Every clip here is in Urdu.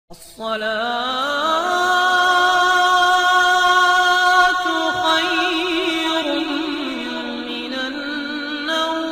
الصلاة خير من النوم۔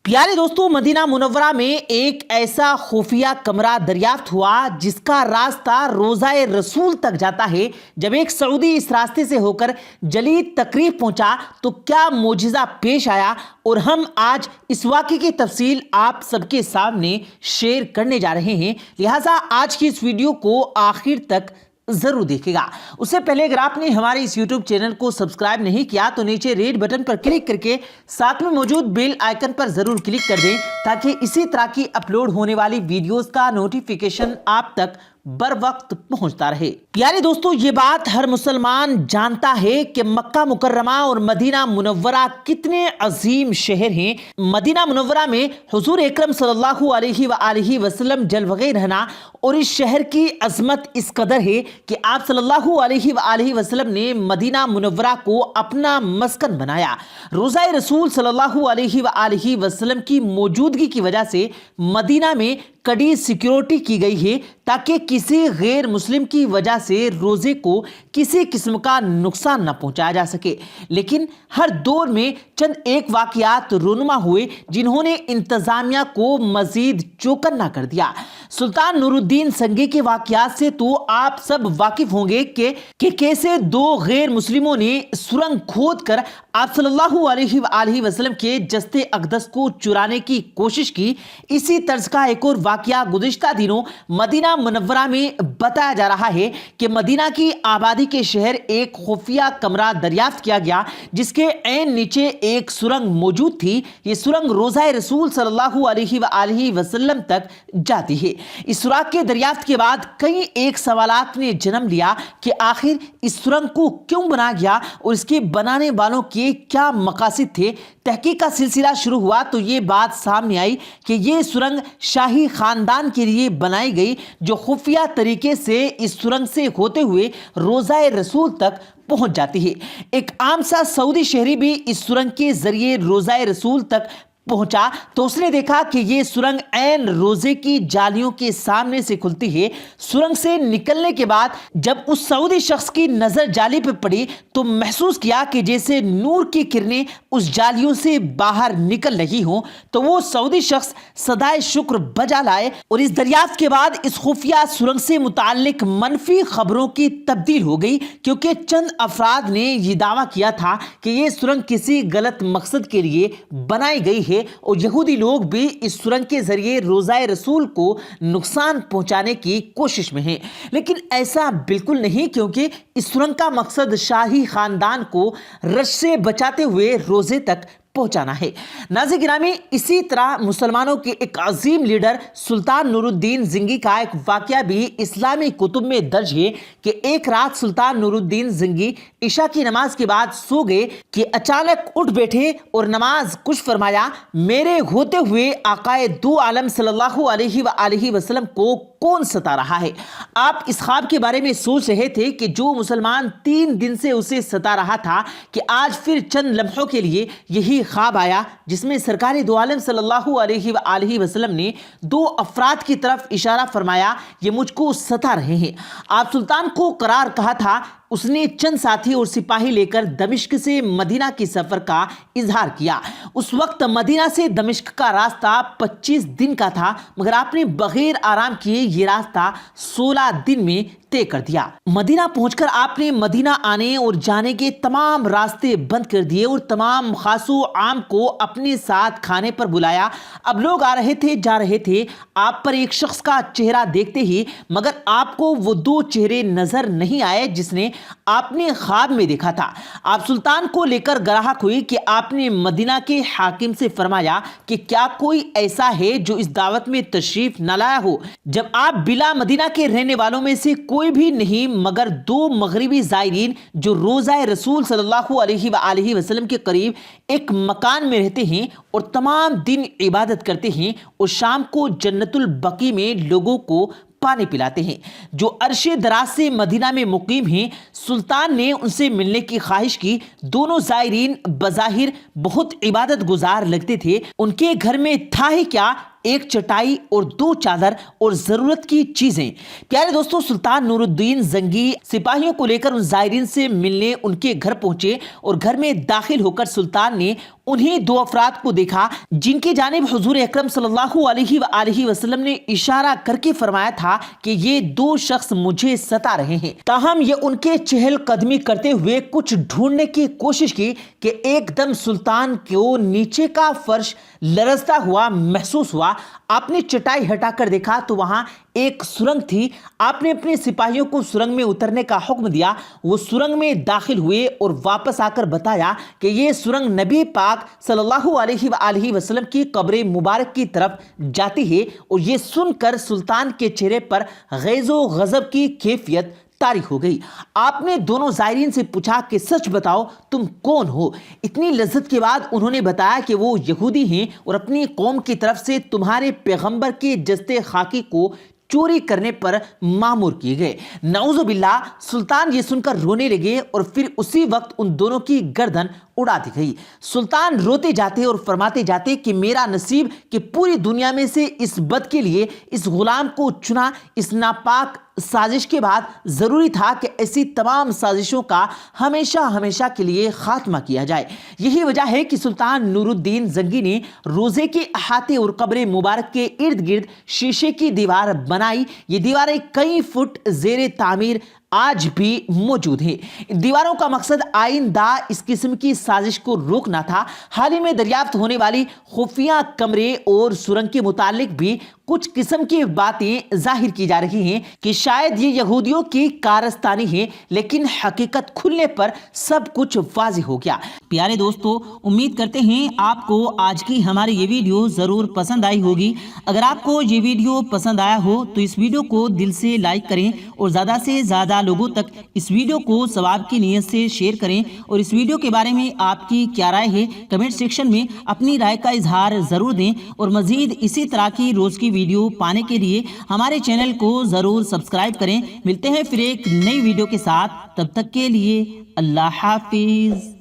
پیارے دوستو، مدینہ منورہ میں ایک ایسا خفیہ کمرہ دریافت ہوا جس کا راستہ روضہ رسول تک جاتا ہے۔ جب ایک سعودی اس راستے سے ہو کر جلید تقریب پہنچا تو کیا معجزہ پیش آیا، اور ہم آج اس واقعے کی تفصیل آپ سب کے سامنے شیئر کرنے جا رہے ہیں، لہٰذا آج کی اس ویڈیو کو آخر تک ضرور دیکھے گا۔ اس سے پہلے اگر آپ نے ہمارے اس یوٹیوب چینل کو سبسکرائب نہیں کیا تو نیچے ریڈ بٹن پر کلک کر کے ساتھ میں موجود بیل آئیکن پر ضرور کلک کر دیں تاکہ اسی طرح کی اپلوڈ ہونے والی ویڈیوز کا نوٹیفیکیشن آپ تک بر وقت پہنچتا رہے۔ پیارے دوستو، یہ بات ہر مسلمان جانتا ہے کہ مکہ مکرمہ اور مدینہ منورہ کتنے عظیم شہر ہیں۔ مدینہ منورہ میں حضور اکرم صلی اللہ علیہ وآلہ وسلم جلوہ رہنا، اور اس شہر کی عظمت اس قدر ہے کہ آپ صلی اللہ علیہ وآلہ وسلم نے مدینہ منورہ کو اپنا مسکن بنایا۔ روضہ رسول صلی اللہ علیہ وآلہ وسلم کی موجودگی کی وجہ سے مدینہ میں کڑی سیکیورٹی کی گئی ہے تاکہ کسی غیر مسلم کی وجہ سے روزے کو کسی قسم کا نقصان نہ پہنچایا جا سکے۔ لیکن ہر دور میں چند ایک واقعات رونما ہوئے جنہوں نے انتظامیہ کو مزید چوکنا کر دیا۔ سلطان نور الدین سنگی کے واقعات سے تو آپ سب واقف ہوں گے کہ کیسے دو غیر مسلموں نے سرنگ کھود کر آپ صلی اللہ علیہ وآلہ وسلم کے جسد اقدس کو چرانے کی کوشش کی۔ اسی طرز کا ایک اور واقعہ گزشتہ دنوں مدینہ منورہ میں بتایا جا رہا ہے کہ مدینہ کی آبادی کے شہر ایک خفیہ کمرہ دریافت کیا گیا جس کے عین نیچے ایک سرنگ موجود تھی۔ یہ سرنگ روضہ رسول صلی اللہ علیہ وآلہ وسلم تک جاتی ہے۔ اس سوراخ کے دریافت کے بعد کئی ایک سوالات نے جنم لیا کہ آخر اس سرنگ کو کیوں بنایا گیا اور اس کے بنانے والوں کے کیا مقاصد تھے۔ تحقیق کا سلسلہ شروع ہوا تو یہ بات سامنے آئی کہ یہ سرنگ شاہی خاندان کے لیے بنائی گئی جو خفیہ طریقے سے اس سرنگ سے ہوتے ہوئے روضہ رسول تک پہنچ جاتی ہے۔ ایک عام سا سعودی شہری بھی اس سرنگ کے ذریعے روضہ رسول تک پہنچا تو اس نے دیکھا کہ یہ سرنگ عین روزے کی جالیوں کے سامنے سے کھلتی ہے۔ سرنگ سے نکلنے کے بعد جب اس سعودی شخص کی نظر جالی پہ پڑی تو محسوس کیا کہ جیسے نور کی کرنیں اس جالیوں سے باہر نکل رہی ہوں، تو وہ سعودی شخص صدائے شکر بجا لائے، اور اس دریافت کے بعد اس خفیہ سرنگ سے متعلق منفی خبروں کی تبدیل ہو گئی، کیونکہ چند افراد نے یہ دعویٰ کیا تھا کہ یہ سرنگ کسی غلط مقصد کے لیے بنائی گئی ہے اور یہودی لوگ بھی اس سرنگ کے ذریعے روضہ رسول کو نقصان پہنچانے کی کوشش میں ہیں۔ لیکن ایسا بالکل نہیں، کیونکہ اس سرنگ کا مقصد شاہی خاندان کو رش سے بچاتے ہوئے روزے تک پہنچانا ہے۔ ناظرین گرامی، اسی طرح مسلمانوں کے ایک عظیم لیڈر سلطان نور الدین زنگی کا ایک واقعہ بھی اسلامی کتب میں درج ہے کہ ایک رات سلطان نور الدین زنگی عشاء کی نماز کے بعد سو گئے کہ اچانک اٹھ بیٹھے اور نماز کش فرمایا، میرے ہوتے ہوئے آقائے دو عالم صلی اللہ علیہ وآلہ وسلم کو کون ستا رہا ہے؟ آپ اس خواب کے بارے میں سوچ رہے تھے کہ جو مسلمان 3 دن سے اسے ستا رہا تھا کہ آج پھر چند لمحوں کے لیے یہی خواب آیا جس میں سرکار دو عالم صلی اللہ علیہ وآلہ وسلم نے 2 افراد کی طرف اشارہ فرمایا، یہ مجھ کو ستا رہے ہیں۔ آپ سلطان کو قرار کہا تھا۔ اس نے چند ساتھی اور سپاہی لے کر دمشق سے مدینہ کی سفر کا اظہار کیا۔ اس وقت مدینہ سے دمشق کا راستہ 25 دن کا تھا، مگر آپ نے بغیر آرام کیے یہ راستہ 16 دن میں طے کر دیا۔ مدینہ پہنچ کر آپ نے مدینہ آنے اور جانے کے تمام راستے بند کر دیے اور تمام خاص و عام کو اپنے ساتھ کھانے پر بلایا۔ اب لوگ آ رہے تھے، جا رہے تھے، آپ پر ایک شخص کا چہرہ دیکھتے ہی مگر آپ کو وہ 2 چہرے نظر نہیں آئے جس نے آپ نے خواب میں دیکھا تھا۔ آپ سلطان کو لے کر گراہک ہوئی کہ آپ نے مدینہ کے حاکم سے فرمایا کہ کیا کوئی ایسا ہے جو اس دعوت میں تشریف نہ لایا ہو؟ جب آپ بلا مدینہ کے رہنے والوں میں سے کوئی بھی نہیں مگر 2 مغربی زائرین جو روضہ رسول صلی اللہ علیہ وآلہ وسلم کے قریب ایک مکان میں رہتے ہیں اور تمام دن عبادت کرتے ہیں اور شام کو جنت البقیع میں لوگوں کو پانی پلاتے ہیں، جو عرش دراز سے مدینہ میں مقیم ہیں، سلطان نے ان سے ملنے کی خواہش کی۔ دونوں زائرین بظاہر بہت عبادت گزار لگتے تھے، ان کے گھر میں تھا ہی کیا، ایک چٹائی اور 2 چادر اور ضرورت کی چیزیں۔ پیارے دوستو، سلطان نور الدین زنگی سپاہیوں کو لے کر ان زائرین سے ملنے ان کے گھر پہنچے اور گھر میں داخل ہو کر سلطان نے انہی 2 افراد کو دیکھا جن کی جانب حضور اکرم صلی اللہ علیہ وآلہ وسلم نے اشارہ کر کے فرمایا تھا کہ یہ 2 شخص مجھے ستا رہے ہیں۔ تاہم یہ ان کے چہل قدمی کرتے ہوئے کچھ ڈھونڈنے کی کوشش کی کہ ایک دم سلطان کو نیچے کا فرش لرزتا ہوا محسوس ہوا۔ آپ نے چٹائی ہٹا کر دیکھا تو وہاں ایک سرنگ تھی۔ آپ نے اپنے سپاہیوں کو سرنگ میں اترنے کا حکم دیا۔ وہ سرنگ میں داخل ہوئے اور واپس آ کر بتایا کہ یہ سرنگ نبی پاک صلی اللہ علیہ وآلہ وسلم کی قبر مبارک کی طرف جاتی ہے۔ اور یہ سن کر سلطان کے چہرے پر غیظ و غضب کی کیفیت طاری ہو گئی۔ آپ نے دونوں زائرین سے پوچھا کہ سچ بتاؤ تم کون ہو؟ اتنی لذت کے بعد انہوں نے بتایا کہ وہ یہودی ہیں اور اپنی قوم کی طرف سے تمہارے پیغمبر کے جسد خاکی کو چوری کرنے پر مامور کیے گئے۔ نعوذ باللہ! سلطان یہ سن کر رونے لگے اور پھر اسی وقت ان دونوں کی گردن اڑا دی گئی۔ سلطان روتے جاتے اور فرماتے جاتے کہ میرا نصیب کہ پوری دنیا میں سے اس بد کے لیے اس غلام کو چنا۔ اس ناپاک سازش کے بعد ضروری تھا کہ ایسی تمام سازشوں کا ہمیشہ ہمیشہ کے لیے خاتمہ کیا جائے۔ یہی وجہ ہے کہ سلطان نور الدین زنگی نے روزے کے احاطے اور قبر مبارک کے ارد گرد شیشے کی دیوار بنائی۔ یہ دیواریں کئی فٹ زیر تعمیر آج بھی موجود ہیں۔ دیواروں کا مقصد آئندہ اس قسم کی سازش کو روکنا تھا۔ حال ہی میں دریافت ہونے والی خفیہ کمرے اور سرنگ کے متعلق بھی کچھ قسم کی باتیں ظاہر کی جا رہی ہیں کہ شاید یہ یہودیوں کی کارستانی ہے، لیکن حقیقت کھلنے پر سب کچھ واضح ہو گیا۔ پیارے دوستو، امید کرتے ہیں آپ کو آج کی ہماری یہ ویڈیو ضرور پسند آئی ہوگی۔ اگر آپ کو یہ ویڈیو پسند آیا ہو تو اس ویڈیو کو دل سے لائک کریں اور زیادہ سے زیادہ لوگوں تک اس ویڈیو کو ثواب کی نیت سے شیئر کریں، اور اس ویڈیو کے بارے میں آپ کی کیا رائے ہے کمنٹ سیکشن میں اپنی رائے کا اظہار ضرور دیں، اور مزید اسی طرح کی روز کی ویڈیو پانے کے لیے ہمارے چینل کو ضرور سبسکرائب کریں۔ ملتے ہیں پھر ایک نئی ویڈیو کے ساتھ، تب تک کے لیے اللہ حافظ۔